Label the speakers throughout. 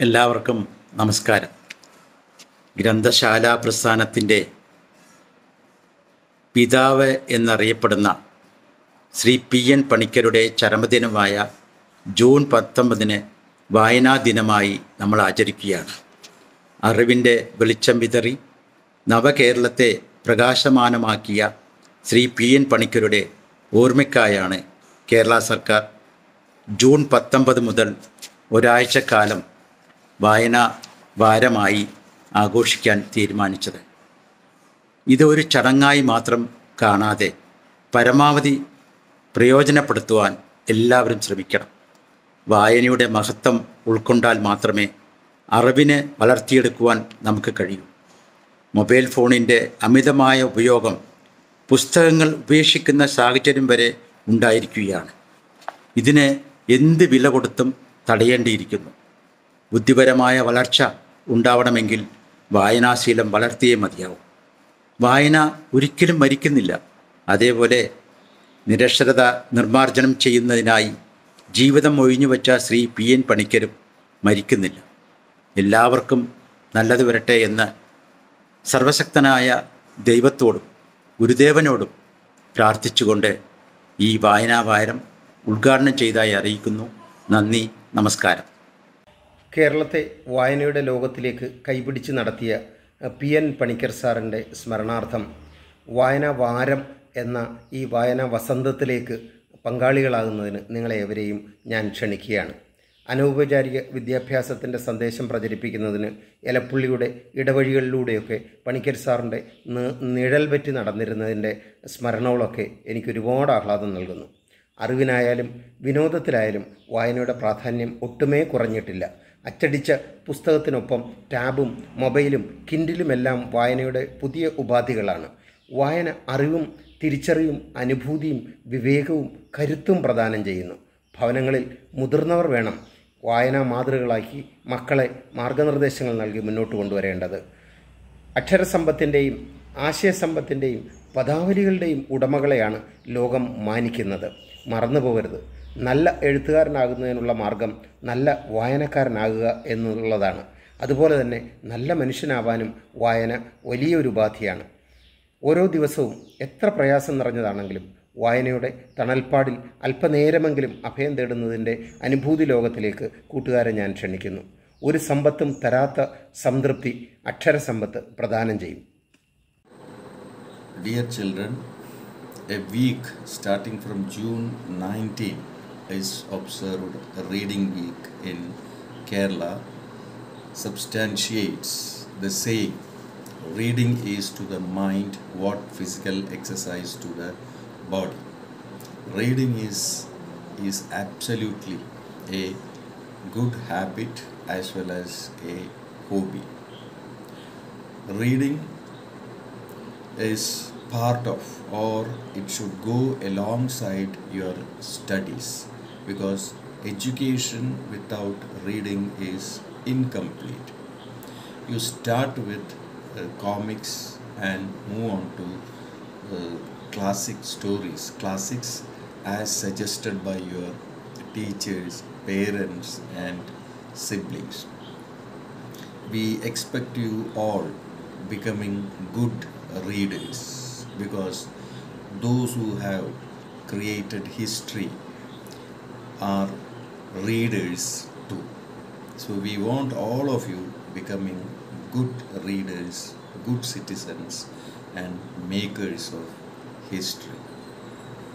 Speaker 1: എല്ലാവർക്കും നമസ്കാരം. ഗ്രന്ഥശാല പ്രസ്ഥാനത്തിൻ്റെ പിതാവ് എന്നറിയപ്പെടുന്ന ശ്രീ PN പണിക്കരുടെ ചരമദിനമായ ജൂൺ 19 വായനാ ദിനമായി നമ്മൾ ആചരിക്കുകയാണ്. അറിവിൻ്റെ വെളിച്ചം വിതറി നവകേരളത്തെ പ്രകാശമാനമാക്കിയ ശ്രീ PN പണിക്കരുടെ ഓർമ്മയ്ക്കായാണ് കേരള സർക്കാർ ജൂൺ 19 മുതൽ ഒരാഴ്ചക്കാലം വായനാ വാരമായി ആഘോഷിക്കാൻ തീരുമാനിച്ചത്. ഇത് ഒരു ചടങ്ങായി മാത്രം കാണാതെ പരമാവധി പ്രയോജനപ്പെടുത്തുവാൻ എല്ലാവരും ശ്രമിക്കണം. വായനയുടെ മഹത്വം ഉൾക്കൊണ്ടാൽ മാത്രമേ അറിവിനെ വളർത്തിയെടുക്കുവാൻ നമുക്ക് കഴിയൂ. മൊബൈൽ ഫോണിൻ്റെ അമിതമായ ഉപയോഗം പുസ്തകങ്ങൾ ഉപേക്ഷിക്കുന്ന സാഹചര്യം വരെ ഉണ്ടായിരിക്കുകയാണ്. ഇതിനെ എന്ത് വില കൊടുത്തും തടയേണ്ടിയിരിക്കുന്നു. ബുദ്ധിപരമായ വളർച്ച ഉണ്ടാവണമെങ്കിൽ വായനാശീലം വളർത്തിയേ മതിയാവും. വായന ഒരിക്കലും മരിക്കുന്നില്ല. അതേപോലെ നിരക്ഷരത നിർമ്മാർജ്ജനം ചെയ്യുന്നതിനായി ജീവിതം ഒഴിഞ്ഞുവെച്ച ശ്രീ PN പണിക്കരും മരിക്കുന്നില്ല. എല്ലാവർക്കും നല്ലത് വരട്ടെ എന്ന് സർവശക്തനായ ദൈവത്തോടും ഗുരുദേവനോടും പ്രാർത്ഥിച്ചുകൊണ്ട് ഈ വായനാവാരം ഉദ്ഘാടനം ചെയ്തതായി അറിയിക്കുന്നു. നന്ദി, നമസ്കാരം.
Speaker 2: കേരളത്തെ വായനയുടെ ലോകത്തിലേക്ക് കൈപിടിച്ച് നടത്തിയ PN പണിക്കർ സാറിൻ്റെ സ്മരണാർത്ഥം വായനാ വാരം എന്ന ഈ വായനാ വസന്തത്തിലേക്ക് പങ്കാളികളാകുന്നതിന് നിങ്ങളേവരെയും ഞാൻ ക്ഷണിക്കുകയാണ്. അനൗപചാരിക വിദ്യാഭ്യാസത്തിൻ്റെ സന്ദേശം പ്രചരിപ്പിക്കുന്നതിന് എലപ്പുള്ളിയുടെ ഇടവഴികളിലൂടെയൊക്കെ പണിക്കർ സാറിൻ്റെ നിഴൽ പറ്റി നടന്നിരുന്നതിൻ്റെ സ്മരണകളൊക്കെ എനിക്കൊരുപാട് ആഹ്ലാദം നൽകുന്നു. അറിവിനായാലും വിനോദത്തിലായാലും വായനയുടെ പ്രാധാന്യം ഒട്ടുമേ കുറഞ്ഞിട്ടില്ല. അച്ചടിച്ച പുസ്തകത്തിനൊപ്പം ടാബും മൊബൈലും കിൻഡിലുമെല്ലാം വായനയുടെ പുതിയ ഉപാധികളാണ്. വായന അറിവും തിരിച്ചറിവും അനുഭൂതിയും വിവേകവും കരുത്തും പ്രദാനം ചെയ്യുന്നു. ഭവനങ്ങളിൽ മുതിർന്നവർ വേണം വായനാ മാതൃകളാക്കി മക്കളെ മാർഗനിർദ്ദേശങ്ങൾ നൽകി മുന്നോട്ട് കൊണ്ടുവരേണ്ടത്. അക്ഷരസമ്പത്തിൻ്റെയും ആശയസമ്പത്തിൻ്റെയും പദാവലികളുടെയും ഉടമകളെയാണ് ലോകം മാനിക്കുന്നത്. മറന്നു പോകരുത്. നല്ല എഴുത്തുകാരനാകുന്നതിനുള്ള മാർഗം നല്ല വായനക്കാരനാകുക എന്നുള്ളതാണ്. അതുപോലെ തന്നെ നല്ല മനുഷ്യനാവാനും വായന വലിയൊരു ഉപാധിയാണ്. ഓരോ ദിവസവും എത്ര പ്രയാസം നിറഞ്ഞതാണെങ്കിലും വായനയുടെ തണൽപ്പാടിൽ അല്പനേരമെങ്കിലും അഭയം തേടുന്നതിൻ്റെ അനുഭൂതി ലോകത്തിലേക്ക് കൂട്ടുകാരെ ഞാൻ ക്ഷണിക്കുന്നു. ഒരു സമ്പത്തും തരാത്ത സംതൃപ്തി അക്ഷരസമ്പത്ത് പ്രദാനം ചെയ്യും.
Speaker 3: Dear children, a week starting from June 19 is observed a reading week in Kerala substantiates the saying, reading is to the mind what physical exercise to the body. Reading is absolutely a good habit as well as a hobby. Reading is part of, or it should go alongside your studies, because education without reading is incomplete. You start with comics and move on to classic stories, classics as suggested by your teachers, parents and siblings. We expect you all becoming good readers, because those who have created history are readers too. So we want all of you becoming good readers, good citizens and makers of history.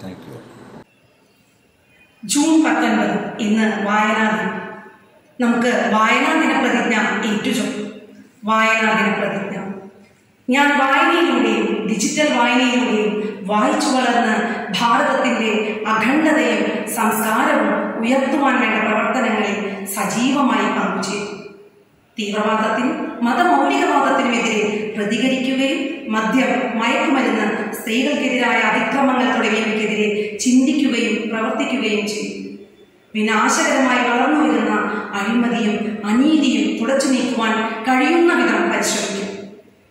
Speaker 3: Thank you all.
Speaker 4: June 19 ഇന്ന് വായനാ ദിനം. നമുക്ക് വായനാ ദിന പ്രതിജ്ഞ ഏറ്റുചൊല്ലും. വായനാ ദിന പ്രതിജ്ഞ. ഞാൻ വായനയിലൂടെയും ഡിജിറ്റൽ വായനയിലൂടെയും വായിച്ചു വളർന്ന് ഭാരതത്തിൻ്റെ അഖണ്ഡതയും സംസ്കാരവും ഉയർത്തുവാൻ വേണ്ട പ്രവർത്തനങ്ങളിൽ സജീവമായി പങ്കുചേരും. തീവ്രവാദത്തിനും മതമൗലികവാദത്തിനുമെതിരെ പ്രതികരിക്കുകയും മദ്യം, മയക്കുമരുന്ന്, സ്ത്രീകൾക്കെതിരായ അതിക്രമങ്ങൾ തുടങ്ങിയവയ്ക്കെതിരെ ചിന്തിക്കുകയും പ്രവർത്തിക്കുകയും ചെയ്യും. വിനാശകരമായി വളർന്നു വരുന്ന അഴിമതിയും അനീതിയും തുടച്ചു നീക്കുവാൻ കഴിയുന്ന വിധം പരിശ്രമിക്കും.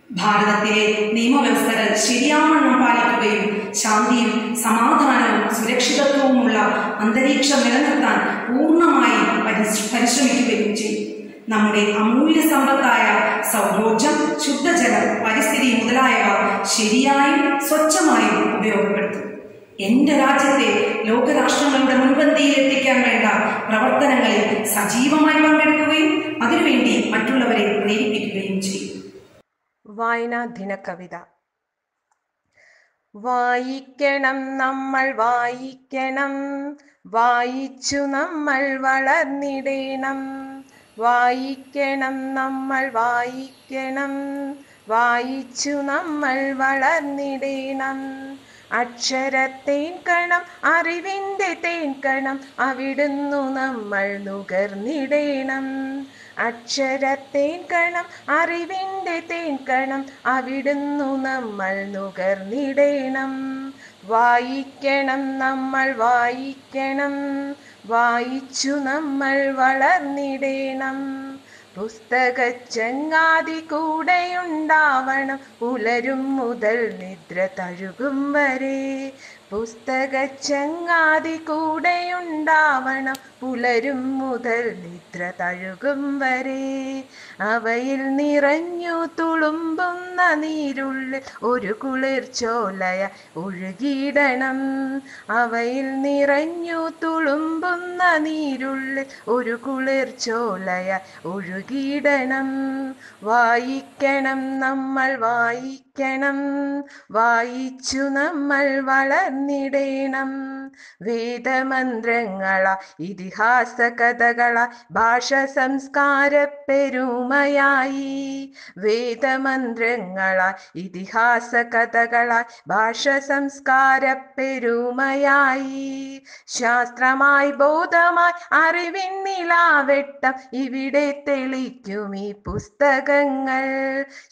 Speaker 4: ഭാരതത്തിലെ നിയമവ്യവസ്ഥകൾ ശരിയാവണ്ണം പാലിക്കുകയും ശാന്തിയും സമാധാനവും സുരക്ഷിതത്വവുമുള്ള അന്തരീക്ഷം നിലനിർത്താൻ പൂർണ്ണമായും പരിശ്രമിക്കുകയും ചെയ്യും. നമ്മുടെ അമൂല്യ സമ്പത്തായ സൗരോർജം, ശുദ്ധജലം, പരിസ്ഥിതി മുതലായവ ശരിയായും സ്വച്ഛമായും ഉപയോഗപ്പെടുത്തും. എന്റെ രാജ്യത്തെ ലോകരാഷ്ട്രങ്ങളുടെ മുൻപന്തിയിൽ എത്തിക്കാൻ വേണ്ട പ്രവർത്തനങ്ങളിൽ സജീവമായി പങ്കെടുക്കുകയും അതിനുവേണ്ടി മറ്റുള്ളവരെ പ്രേരിപ്പിക്കുകയും ചെയ്യും.
Speaker 5: വായനാ ദിന കവിത. വായിക്കണം നമ്മൾ വായിക്കണം, വായിച്ചു നമ്മൾ വളർന്നിടണം. വായിക്കണം നമ്മൾ വായിക്കണം, വായിച്ചു നമ്മൾ വളർന്നിടണം. അക്ഷരത്തേൻ കണം അറിവിൻ്റെ തേൻ കണം, അവിടുന്നു നമ്മൾ നുകർന്നിടണം. അക്ഷരത്തേൻ കണം അറിവിൻ്റെ തേൻ കണം, അവിടുന്നു നമ്മൾ നുകർന്നിടണം. വായിക്കണം നമ്മൾ വായിക്കണം, വായിച്ചു നമ്മൾ വളർന്നിടണം. പുസ്തകച്ചങ്ങാതി കൂടെയുണ്ടാവണം, പുലരും മുതൽ നിദ്ര തഴുകും വരെ. പുസ്തകച്ചങ്ങാതി കൂടെയുണ്ടാവണം, പുലരും മുതൽ നിദ്ര തഴുകും വരെ. അവയിൽ നിറഞ്ഞു തുളുമ്പുന്ന നീരുള്ളിൽ ഒരു കുളിർച്ചോലയ ഒഴുകിയിടണം. അവയിൽ നിറഞ്ഞു തുളുമ്പുന്ന നീരുള്ളിൽ ഒരു കുളിർച്ചോലയ ഒഴുകിയിടണം. വായിക്കണം നമ്മൾ വായിക്കണം, വായിച്ചു നമ്മൾ വളർന്നിടണം. വേദമന്ത്രങ്ങളാ ഇതിഹാസ കഥകളാ ഭാഷ സംസ്കാര പെരുമയായി. വേദമന്ത്രങ്ങളാ ഇതിഹാസ കഥകളാ ഭാഷ സംസ്കാര പെരുമയായി. ശാസ്ത്രമായി ബോധമായി അറിവിൻ നിലാവെട്ടം ഇവിടെ തെളിക്കും ഈ പുസ്തകങ്ങൾ.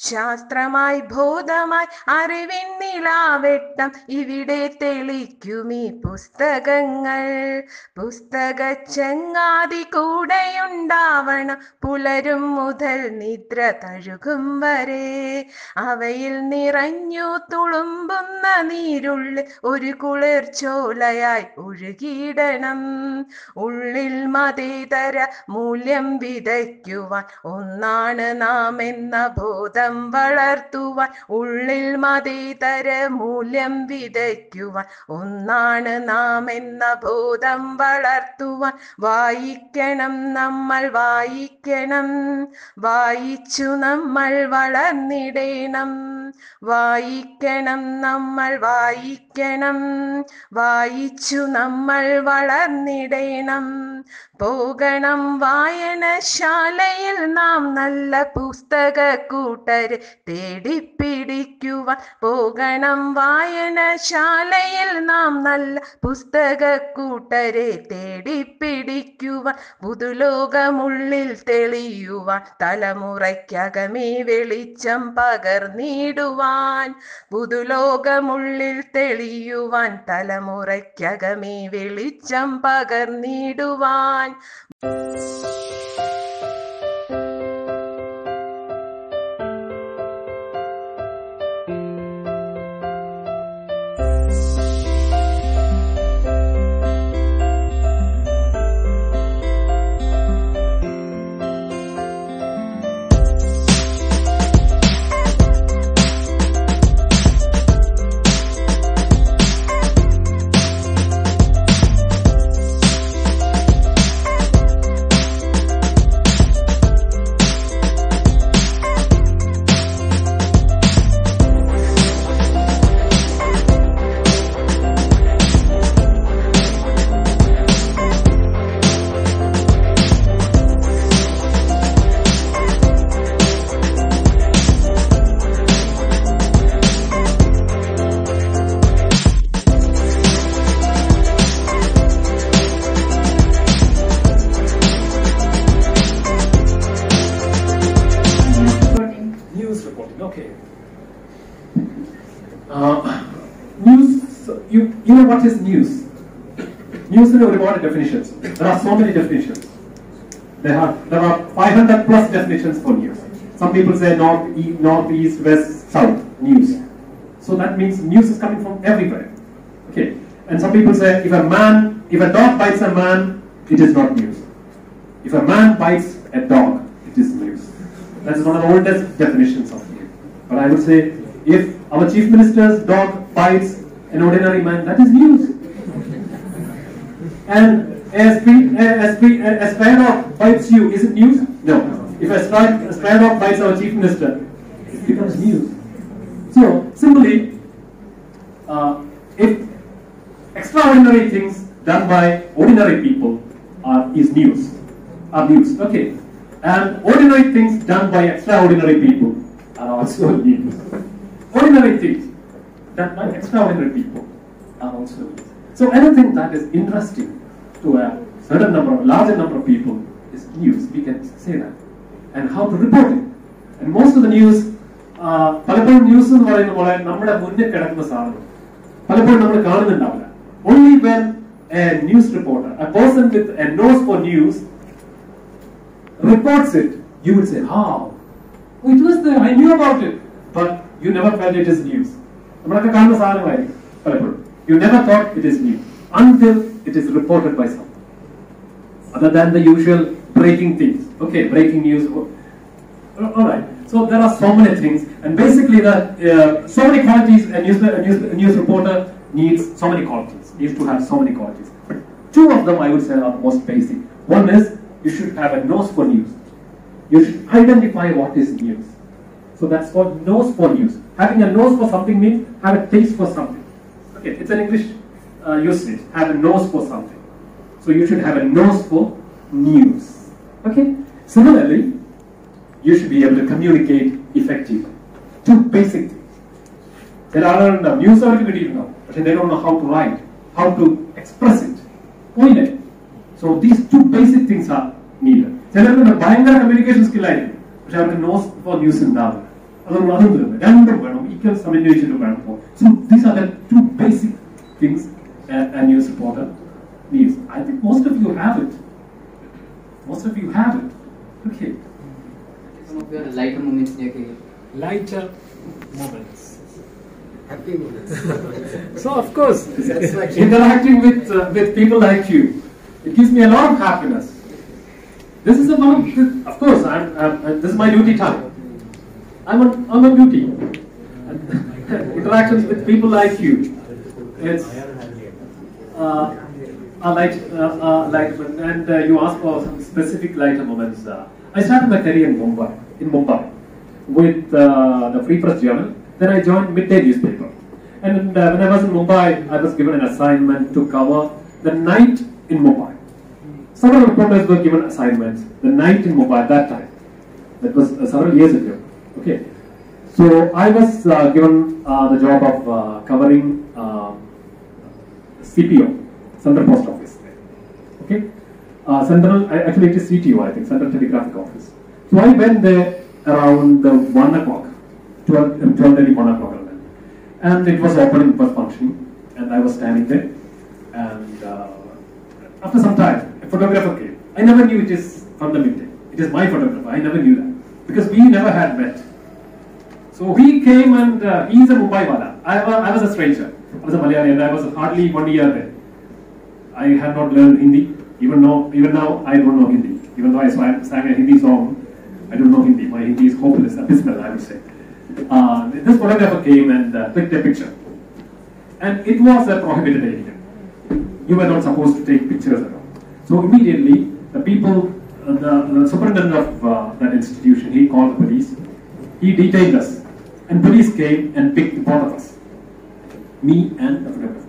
Speaker 5: ശാസ്ത്രമായി ബോധമായി അറിവിൻ നിലാവെട്ടം ഇവിടെ തെളിക്കും ഈ പുസ്തകങ്ങൾ. പുസ്തകച്ചങ്ങാതി കൂടെയുണ്ടാവണം, പുലരും മുതൽ നിദ്ര തഴുകും വരെ. അവയിൽ നിറഞ്ഞു തുളുമ്പുന്ന നീരുള്ളിൽ ഒരു കുളിർച്ചോലയായി ഒഴുകിയിടണം. ഉള്ളിൽ മതേതര മൂല്യം വിതയ്ക്കുവാൻ ഒന്നാണ് നാം എന്ന ബോധം വളർത്തുവാൻ. ഉള്ളിൽ മതേതര മൂല്യം വിതയ്ക്കുവാൻ ഒന്നാണ് നാം എന്ന ബോധം വളർത്തുവാൻ. വായിക്കണം നമ്മൾ വായിക്കണം, വായിച്ചു നമ്മൾ വളർന്നിടണം. വായിക്കണം നമ്മൾ വായിക്കണം, വായിച്ചു നമ്മൾ വളർന്നിടണം. പോകണം വായനശാലയിൽ നാം നല്ല പുസ്തക കൂട്ടരെ തേടിപ്പിടിക്കുവാൻ. പോകണം വായനശാലയിൽ നാം നല്ല പുസ്തക കൂട്ടരെ തേടിപ്പിടിക്കുവാൻ. പുതുലോകമുള്ളിൽ തെളിയുവാൻ, തലമുറയ്ക്കകമേ വെളിച്ചം പകർന്നിടുവാൻ. പുതുലോകമുള്ളിൽ തെളിയുവാൻ, തലമുറയ്ക്കകമേ വെളിച്ചം പകർന്നിടുവാൻ.
Speaker 6: You know what is news? News in ഒരുപാട് definitions. There are so many definitions. There are 500 plus definitions for news. Some people say north, east, west, south news. So that means news is coming from everywhere. Okay. And some people say if a dog bites a man, it is not news. If a man bites a dog, it is news. That's one of the oldest definitions of news. But I would say, if our chief minister's dog bites an ordinary man, that is news. And a stray dog bites you, is it news? No. If a stray dog bites our chief minister, it becomes news. So, simply, if extraordinary things done by ordinary people are news. Okay. And ordinary things done by extraordinary people are also news. Ordinary things done by extraordinary people are also news. So anything that is interesting to a certain number, larger number of people is news. We can say that. And how to report it. And most of the news, പലപ്പോഴും news എന്ന് പറയുന്ന പോലെ നമ്മുടെ മുന്നിൽ കിടക്കുന്ന സാധനം പലപ്പോഴും നമ്മൾ കാണുന്നുണ്ടാവില്ല. Only when a news reporter, a person with a nose for news, reports it, you will say, "How? Oh, it was there. I knew about it, but you never felt it is news." നമ്മളൊക്കെ കാണുന്ന സാധനമായിരിക്കും പലപ്പോഴും. You never thought it is news until it is reported by someone, other than the usual breaking things. Okay, breaking news. All right. So there are so many things, and basically so many qualities. A news reporter needs so many qualities. Needs to have so many qualities. But two of them I would say are the most basic. One is you should have a nose for news. You should identify what is news. So that's called nose for news. Having a nose for something means have a taste for something. Okay, it's an English usage. Have a nose for something. So you should have a nose for news. Okay. Similarly, you should be able to communicate effectively. Two basic things. There are news articles, but they don't know how to write, how to express it. So these two basic things are needed. There are communication skill, but I have a nose for news in that. Equal communication. So these are the two basic things a news reporter needs. I think most of you have it. Most of you have it. Okay.
Speaker 7: Some of your lighter moments,
Speaker 6: Lighter moments. Happy moments. So of course, interacting with people like you, it gives me a lot of happiness. This is of course, this is my duty time. I'm on duty. Interactions with people like you, it's and you ask for some specific lighter moments. I started my career in Mumbai with the Free Press Journal. Then I joined Midday newspaper. And when I was in Mumbai, I was given an assignment to cover the night in Mumbai. Several reporters were given assignments, the night in Mumbai at that time. That was several years ago. Okay. So I was given the job of covering CPO, Central Post Office. Okay. Actually it is CTO, I think, Central Telegraphic Office. So I went there around 1 o'clock, 12:30, 1 o'clock. And it was open, it was functioning, and I was standing there. And after some time, a photographer came. I never knew it is from the Midday. It is my photographer, I never knew that. Because we never had met. So he came and he is a Mumbai wala. I was a stranger. I was a Malayali and I was hardly 1 year there. I had not learned Hindi. Even now, I don't know Hindi. Even though I sang a Hindi song, I don't know Hindi. My Hindi is hopeless, abysmal, I would say. This photographer came and clicked a picture. And it was a prohibited area. You were not supposed to take pictures at all. So immediately, the people, the superintendent of that institution, he called the police. He detained us. And police came and picked both of us. Me and the photographer.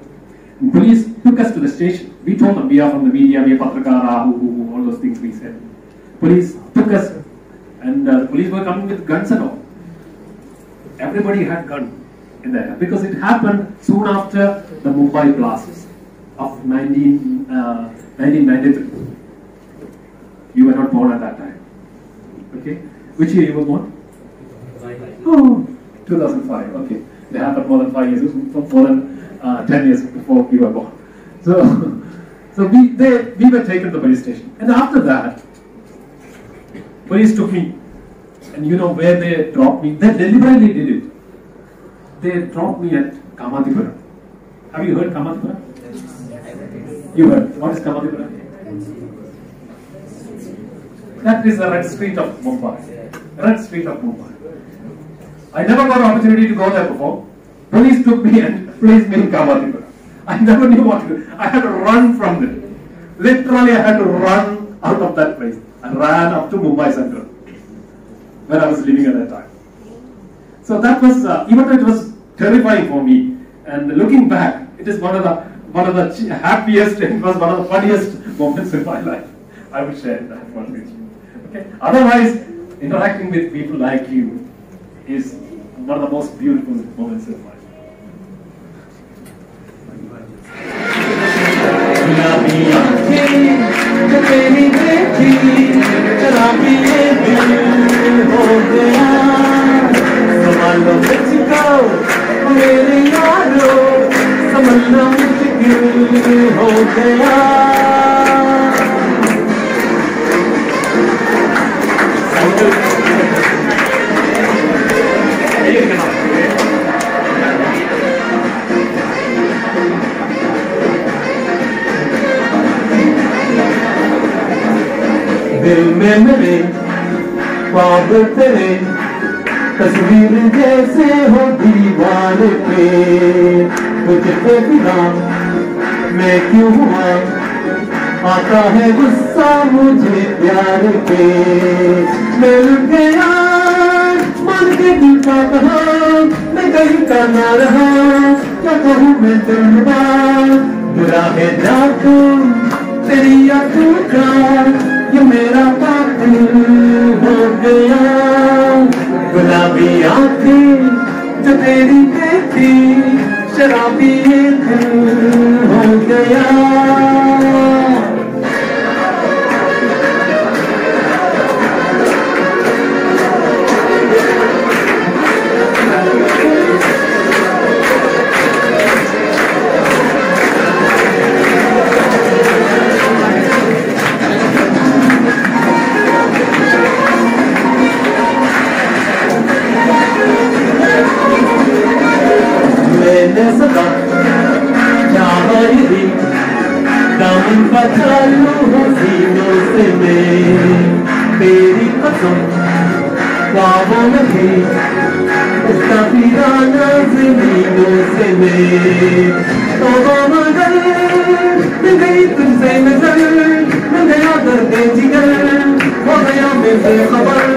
Speaker 6: And police took us to the station. We told them we are from the media, we are Patrakara, all those things we said. Police took us, and the police were coming with guns and all. Everybody had gun in there because it happened soon after the Mumbai blasts of 1993. You were not born at that time. Okay, which year you were born? Oh, 2005. Okay, it happened more than 5 years, more than 10 years before we were born. So we were taken to the police station, and after that, police took me. And you know where they dropped me? They deliberately did it. They dropped me at Kamatipura. Have you heard Kamatipura? You heard. What is Kamatipura? That is the red street of Mumbai. Red street of Mumbai. I never got an opportunity to go there before. Police took me and placed me in Kavatipura. I never knew what to do. I had to run from there. Literally, I had to run out of that place. I ran up to Mumbai Central, where I was living at that time. So that was, even though it was terrifying for me, and looking back, it is one of the happiest, it was one of the funniest moments in my life. I would share that one with you. Okay. Otherwise, interacting with people like you is one of the most beautiful moments in my life.
Speaker 8: दिल में मेरे ख्वाब तेरे तस्वीर जैसे हो दीवार पे कुछ पे बिना मैं क्यों हुआ आता है गुस्सा मुझे प्यार पे मैं लुट गया मन के दिल का कहा मैं कहीं का ना रहा क्या कहूँ मैं तुमरा बुरा है जादू तेरी आंखों का ये मेरा कातिल हो गया गुलाबी आंखें जो तेरी देखी शराबी ये दिल हो गया दामन बचा लूं हसीनों से मैं तेरी कसम ख्वाबों में थी उसका पीराना ज़मीनों से मैं तौबा मगर मिल गई तुझसे नजर मिल गया दर्द जिगर हो गया मैं बेखबर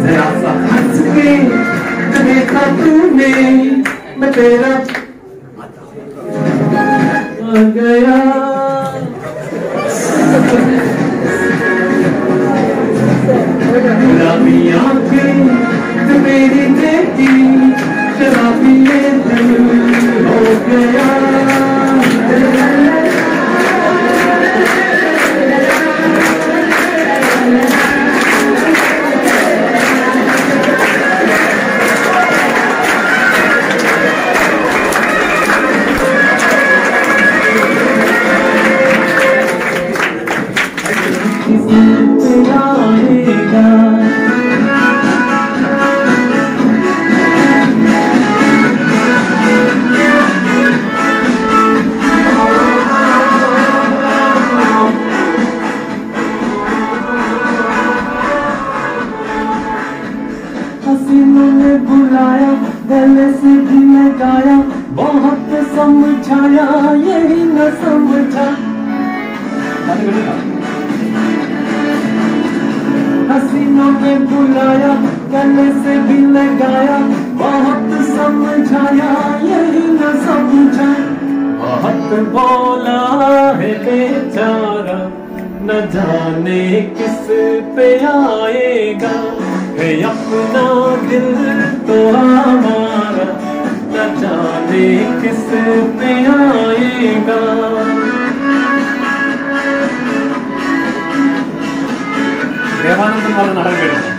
Speaker 8: जरा सा हंस के देखा तूने मैं तेरा आ गया गुलाबी आंखें जो मेरी देखी शराबी ये दिल हो गया बुलाया गले से भी लगाया बहुत समझाया यही न समझा हसीनों ने बुलाया गले से भी लगाया बहुत समझाया यही न समझा बहुत बोला है बेचारा न जाने किस पे आएगा है अपना दिल तो हमारा न जाने किस पे आएगा देवानंद वाला नाटक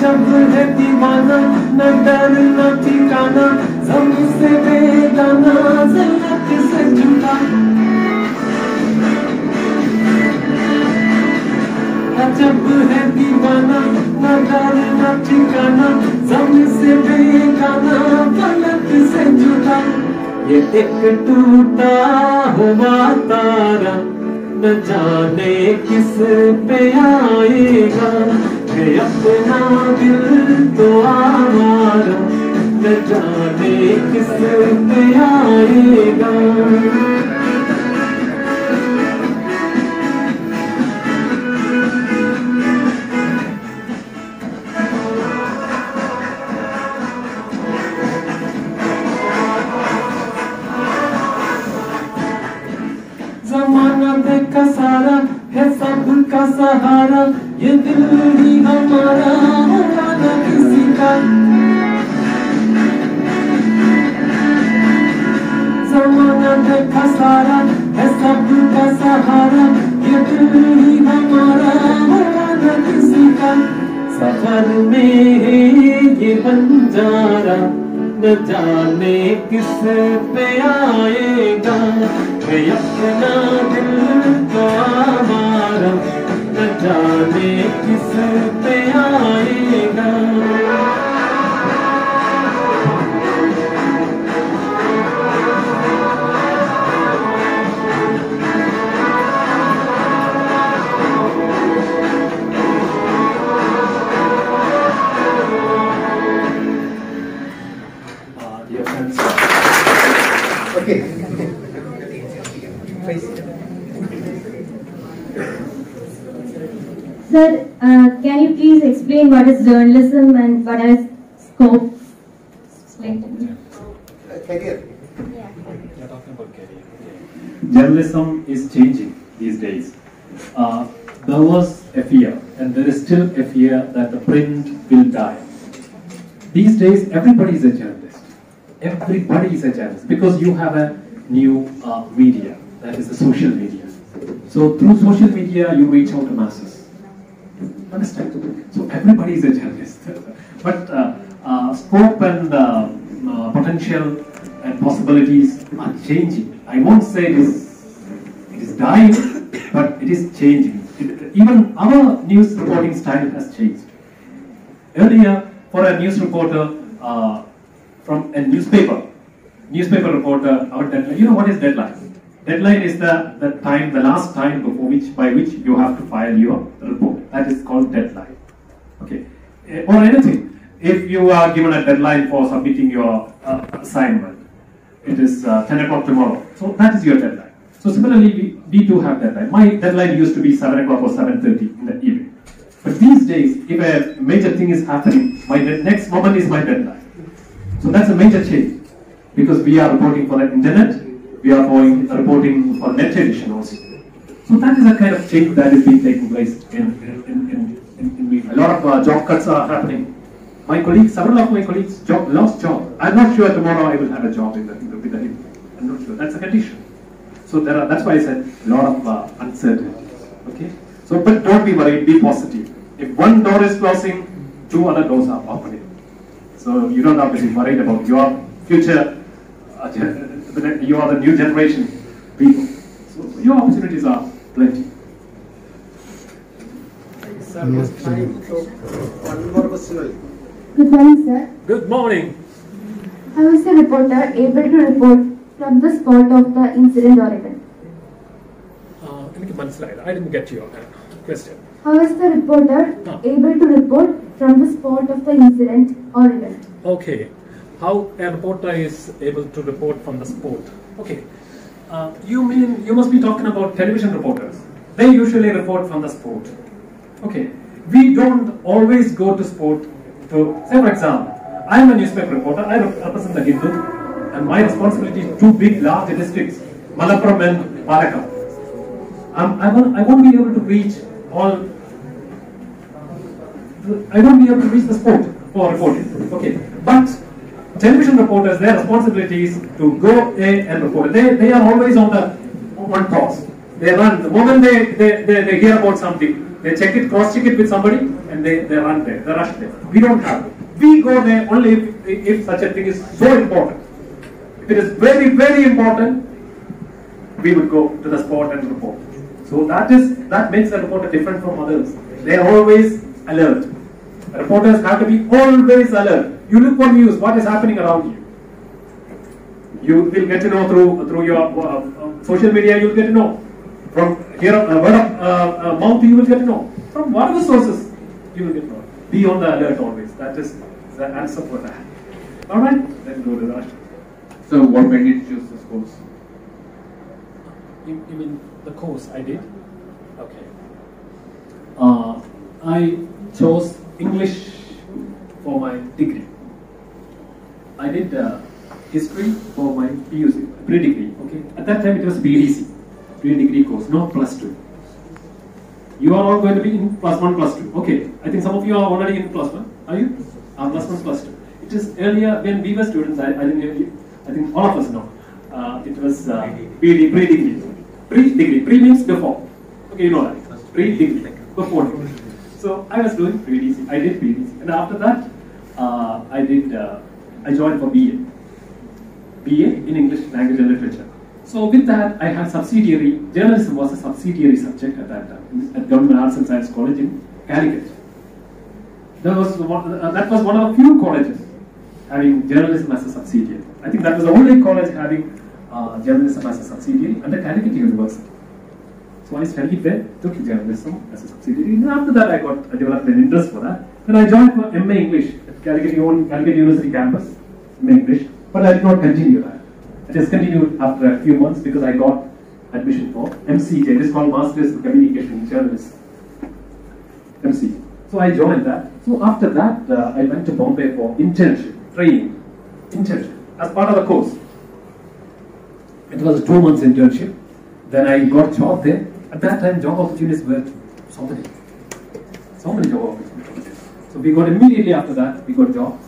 Speaker 8: जब है दीवाना न डर न ठिकाना जमीन से बेगाना जिल्लत से झूठा जब है दीवाना न डर न ठिकाना जमीन से बेगाना ये एक टूटा हुआ तारा न जाने किस पे आएगा, है अपना दिल तो आवारा न जाने किस पे आएगा। जमाना देखा सारा है सबका सहारा, ये दिल ही हमारा होगा न किसी का। जमाना देखा सारा है सबका सहारा, ये दिल ही हमारा होगा न किसी का। सफर में है ये बंजारा न जाने किस पे आएगा, है अपना दिल तो हमारा न जाने किस पे आएगा।
Speaker 2: Okay.
Speaker 9: Sir, can you please explain what is journalism and what is scope? Explain to me.
Speaker 2: Career.
Speaker 6: You're talking about career. Journalism is changing these days. There was a fear, and there is still a fear that the print will die. These days, everybody is a journalist. Everybody is a journalist because you have a new media, that is the social media. So through social media, you reach out to masses. Understand? So everybody is a journalist. But scope and potential and possibilities are changing. I won't say it is dying, but it is changing. Even our news reporting style has changed. Earlier, for a news reporter from a newspaper reporter, our deadline, you know what is deadline? Deadline is the time, the last time by which you have to file your report. That is called deadline. Okay, or anything. If you are given a deadline for submitting your assignment, it is 10 o'clock tomorrow. So that is your deadline. So similarly, we do have deadline. My deadline used to be 7 o'clock or 7:30 in the evening. But these days, if a major thing is happening, my next moment is my deadline. So that's a major change because we are reporting for the internet. We are reporting for net edition also. So that is a kind of change that is being taking place in media. A lot of job cuts are happening. My colleagues, several of my colleagues lost job. I'm not sure tomorrow I will have a job with the I'm not sure. That's a condition. So that's why I said a lot of uncertainty. Okay. So, but don't be worried. Be positive. If one door is closing, two other doors are opening. So you don't have to be worried about your future. You are the new generation people. So your opportunities are plenty.
Speaker 9: Good morning, sir.
Speaker 6: Good morning.
Speaker 9: How is the reporter able to report from the spot of the incident or event?
Speaker 6: I didn't get your question.
Speaker 9: How is the reporter able to report from the spot of the incident or event?
Speaker 6: Okay. How a reporter is able to report from the sport? Okay. You must be talking about television reporters. They usually report from the sport. Okay. We don't always go to sport to, say for example, I am a newspaper reporter, I represent the Hindu, and my responsibility is two big, large districts, Malappuram and Palakkad. I won't be able to reach the sport for reporting. Okay. But television reporters, their responsibility is to go and report. They are always on toss. They run. The moment they hear about something, they cross-check it with somebody, and they run there, they rush there. We don't have it. We go there only if such a thing is so important. If it is very, very important, we would go to the spot and report. So that makes a reporter different from others. They are always alert. Reporters have to be always alert. You look for news, what is happening around you. You will get to know through your social media. You will get to know from here word of mouth. You will get to know from whatever sources. You will get to know. Be on the alert always. That is the answer for that. All right. Then go to that.
Speaker 10: So what made you choose this course?
Speaker 6: You mean the course I did? Okay. I chose English for my degree. I did history for my PUC, pre-degree. Okay. At that time it was BDC, pre-degree course, not +2. You are all going to be in +1, +2. Okay. I think some of you are already in +1. Are you? +1, +2. It is earlier when we were students. I think all of us know. It was pre-degree. Pre-degree. Pre means before. Okay, you know that. Pre-degree. Before degree. So I was doing pre-DC. I did pre-DC. And after that, I joined for BA. BA in English Language and Literature. So with that, I had subsidiary. Journalism was a subsidiary subject at that time at Government Arts and Science College in Calicut. That was one of the few colleges having journalism as a subsidiary. I think that was the only college having journalism as a subsidiary under Calicut University. So I studied there, took journalism as a subsidiary, and after that I developed an interest for that. Then I joined for MA English at Calicut University campus, MA English, but I did not continue that. I discontinued after a few months because I got admission for MCJ, it is called Masters in Communication in Journalism, MCJ. So I joined that. So after that, I went to Bombay for internship, training, as part of the course. It was a 2 months internship. Then I got job there. At that time, job opportunities were so many job opportunities. So we got immediately after that, we got a job.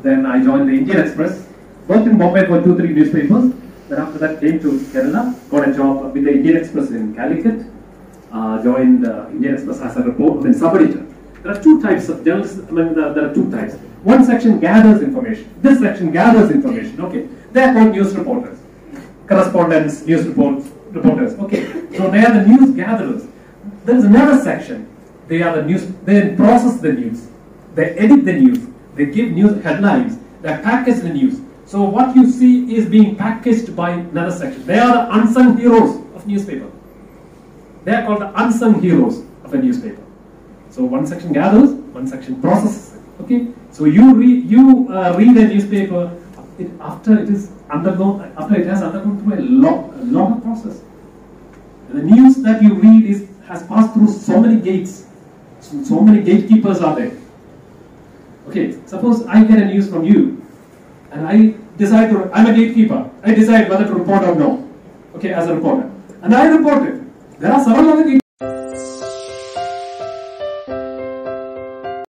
Speaker 6: Then I joined the Indian Express, worked in Bombay for 2-3 newspapers. Then after that, came to Kerala, got a job with the Indian Express in Calicut. Joined Indian Express as a sub-editor. There are two types of journalism. There are two types. One section gathers information. This section gathers information. Okay, they are called news reporters, correspondents, news reporters. Okay, so they are the news gatherers. There is another section. They are the news. They process the news. They edit the news. They give news headlines. They package the news. So what you see is being packaged by another section. They are the unsung heroes of newspaper. They are called the unsung heroes of a newspaper. So one section gathers, one section processes it. Okay, so you read a newspaper after it has undergone through a long process. And the news that you read has passed through so many gates, so many gatekeepers are there. Okay, suppose I get a news from you, and I decide I'm a gatekeeper. I decide whether to report or no. Okay, as a reporter, and I report it. There are several other gatekeepers.